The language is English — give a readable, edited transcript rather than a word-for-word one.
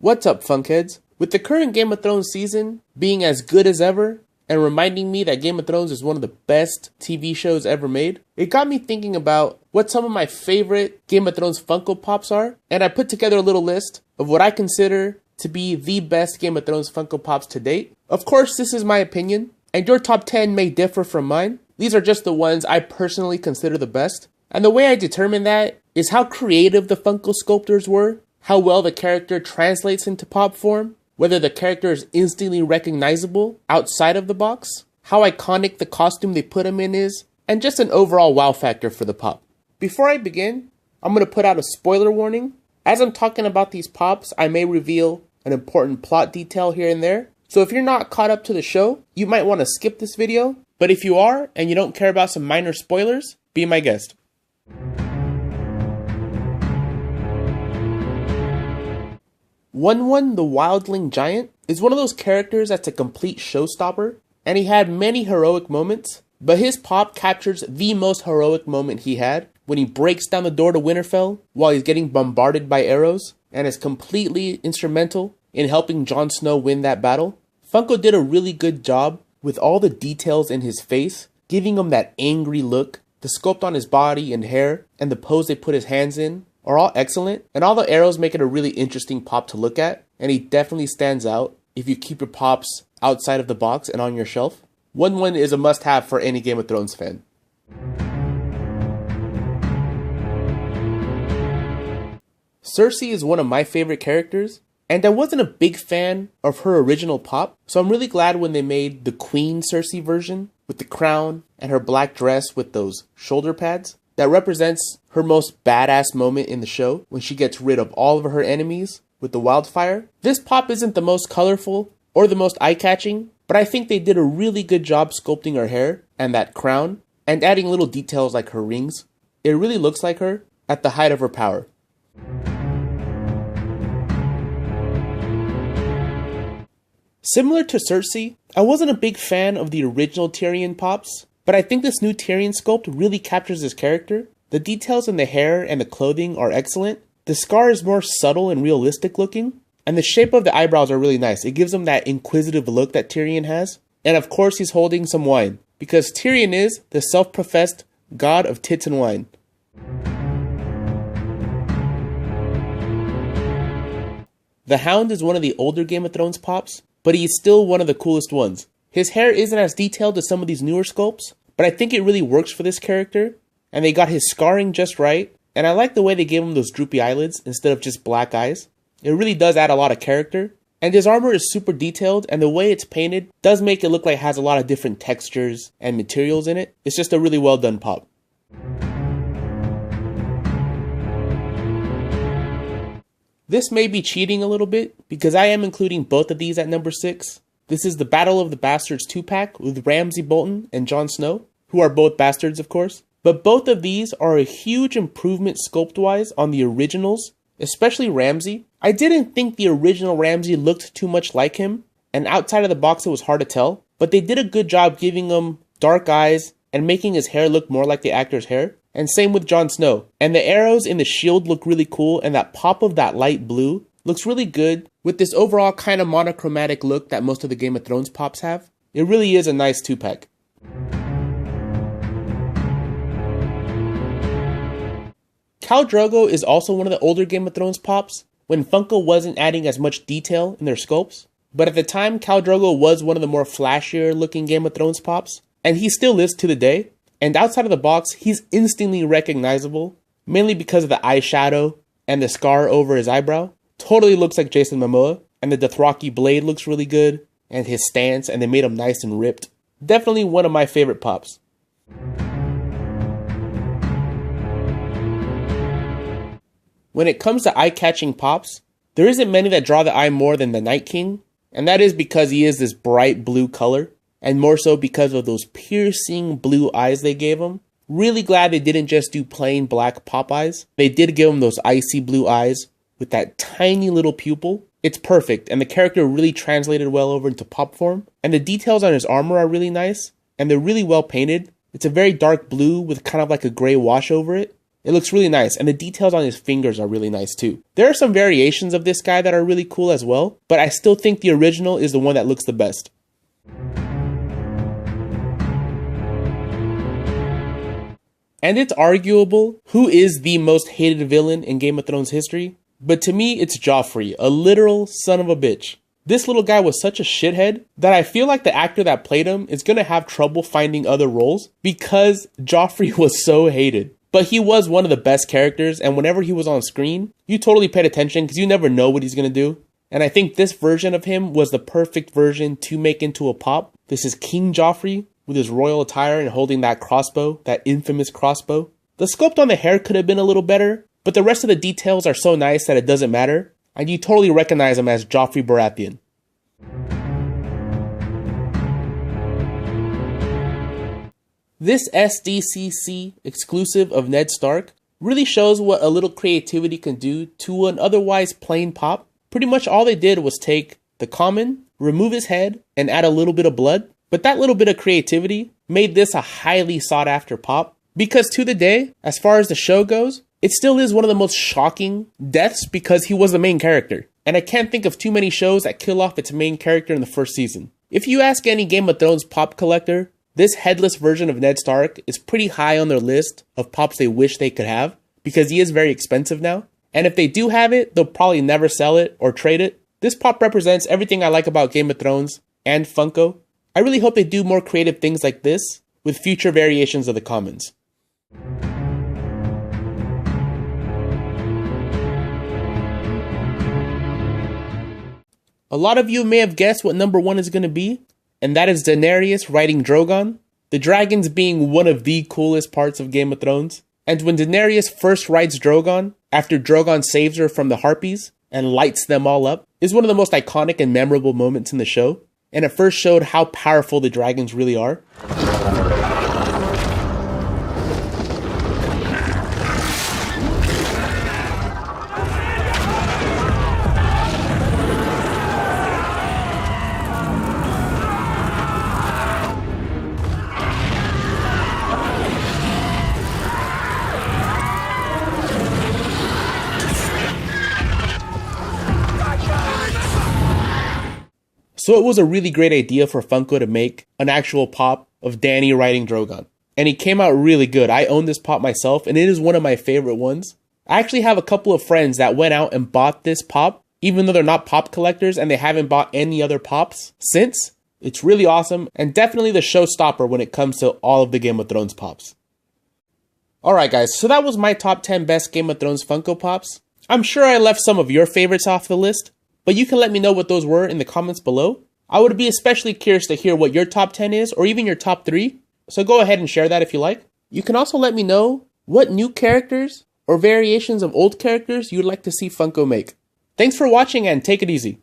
What's up, Funkheads? With the current Game of Thrones season being as good as ever, and reminding me that Game of Thrones is one of the best TV shows ever made, it got me thinking about what some of my favorite Game of Thrones Funko Pops are, and I put together a little list of what I consider to be the best Game of Thrones Funko Pops to date. Of course, this is my opinion, and your top 10 may differ from mine. These are just the ones I personally consider the best, and the way I determine that is how creative the Funko sculptors were, how well the character translates into pop form, whether the character is instantly recognizable outside of the box, how iconic the costume they put him in is, and just an overall wow factor for the pop. Before I begin, I'm going to put out a spoiler warning. As I'm talking about these pops, I may reveal an important plot detail here and there, so if you're not caught up to the show, you might want to skip this video, but if you are and you don't care about some minor spoilers, be my guest. 1-1 the Wildling Giant is one of those characters that's a complete showstopper, and he had many heroic moments, but his pop captures the most heroic moment he had when he breaks down the door to Winterfell while he's getting bombarded by arrows and is completely instrumental in helping Jon Snow win that battle. Funko did a really good job with all the details in his face, giving him that angry look. The sculpt on his body and hair and the pose they put his hands in are all excellent, and all the arrows make it a really interesting pop to look at, and he definitely stands out if you keep your pops outside of the box and on your shelf. 1-1 is a must-have for any Game of Thrones fan. CERSEI is one of my favorite characters, and I wasn't a big fan of her original pop, so I'm really glad when they made the Queen CERSEI version with the crown and her black dress with those shoulder pads. That represents her most badass moment in the show when she gets rid of all of her enemies with the wildfire. This pop isn't the most colorful or the most eye-catching, but I think they did a really good job sculpting her hair and that crown and adding little details like her rings. It really looks like her at the height of her power. Similar to CERSEI, I wasn't a big fan of the original Tyrion pops, but I think this new Tyrion sculpt really captures his character. The details in the hair and the clothing are excellent. The scar is more subtle and realistic looking, and the shape of the eyebrows are really nice. It gives him that inquisitive look that Tyrion has. And of course he's holding some wine, because Tyrion is the self-professed god of tits and wine. The Hound is one of the older Game of Thrones pops, but he is still one of the coolest ones. His hair isn't as detailed as some of these newer sculpts, but I think it really works for this character, and they got his scarring just right, and I like the way they gave him those droopy eyelids instead of just black eyes. It really does add a lot of character, and his armor is super detailed, and the way it's painted does make it look like it has a lot of different textures and materials in it. It's just a really well done pop. This may be cheating a little bit, because I am including both of these at number 6. This is the Battle of the Bastards 2-pack with Ramsay Bolton and Jon Snow, who are both bastards of course. But both of these are a huge improvement sculpt-wise on the originals, especially Ramsay. I didn't think the original Ramsay looked too much like him, and outside of the box it was hard to tell, but they did a good job giving him dark eyes and making his hair look more like the actor's hair. And same with Jon Snow. And the arrows in the shield look really cool, and that pop of that light blue looks really good with this overall kind of monochromatic look that most of the Game of Thrones pops have. It really is a nice 2-pack. KHAL Drogo is also one of the older Game of Thrones pops when Funko wasn't adding as much detail in their sculpts. But at the time, KHAL Drogo was one of the more flashier looking Game of Thrones pops, and he still is to the day. And outside of the box, he's instantly recognizable, mainly because of the eyeshadow and the scar over his eyebrow. Totally looks like Jason Momoa, and the Dothraki blade looks really good, and his stance, and they made him nice and ripped. Definitely one of my favorite pops. When it comes to eye-catching pops, there isn't many that draw the eye more than the Night King, and that is because he is this bright blue color, and more so because of those piercing blue eyes they gave him. Really glad they didn't just do plain black pop eyes. They did give him those icy blue eyes with that tiny little pupil. It's perfect, and the character really translated well over into pop form. And the details on his armor are really nice, and they're really well painted. It's a very dark blue with kind of like a gray wash over it. It looks really nice, and the details on his fingers are really nice too. There are some variations of this guy that are really cool as well, but I still think the original is the one that looks the best. And it's arguable who is the most hated villain in Game of Thrones history, but to me it's Joffrey, a literal son of a bitch. This little guy was such a shithead that I feel like the actor that played him is gonna have trouble finding other roles because Joffrey was so hated. But he was one of the best characters, and whenever he was on screen, you totally paid attention because you never know what he's gonna do. And I think this version of him was the perfect version to make into a pop. This is King Joffrey with his royal attire and holding that crossbow, that infamous crossbow. The sculpt on the hair could have been a little better, but the rest of the details are so nice that it doesn't matter, and you totally recognize him as Joffrey Baratheon. This SDCC exclusive of Ned Stark really shows what a little creativity can do to an otherwise plain pop. Pretty much all they did was take the common, remove his head, and add a little bit of blood. But that little bit of creativity made this a highly sought after pop, because to the day, as far as the show goes, it still is one of the most shocking deaths because he was the main character. And I can't think of too many shows that kill off its main character in the first season. If you ask any Game of Thrones pop collector, this headless version of Ned Stark is pretty high on their list of pops they wish they could have, because he is very expensive now. And if they do have it, they'll probably never sell it or trade it. This pop represents everything I like about Game of Thrones and Funko. I really hope they do more creative things like this with future variations of the commons. A lot of you may have guessed what number 1 is going to be, and that is Daenerys riding Drogon, the dragons being one of the coolest parts of Game of Thrones. And when Daenerys first rides Drogon, after Drogon saves her from the Harpies and lights them all up, is one of the most iconic and memorable moments in the show, and it first showed how powerful the dragons really are. So it was a really great idea for Funko to make an actual pop of Dany riding Drogon. And it came out really good. I own this pop myself, and it is one of my favorite ones. I actually have a couple of friends that went out and bought this pop, even though they're not pop collectors and they haven't bought any other pops since. It's really awesome, and definitely the showstopper when it comes to all of the Game of Thrones pops. Alright guys, so that was my top 10 best Game of Thrones Funko Pops. I'm sure I left some of your favorites off the list, but you can let me know what those were in the comments below. I would be especially curious to hear what your top 10 is, or even your top 3, so go ahead and share that if you like. You can also let me know what new characters or variations of old characters you'd like to see Funko make. Thanks for watching and take it easy.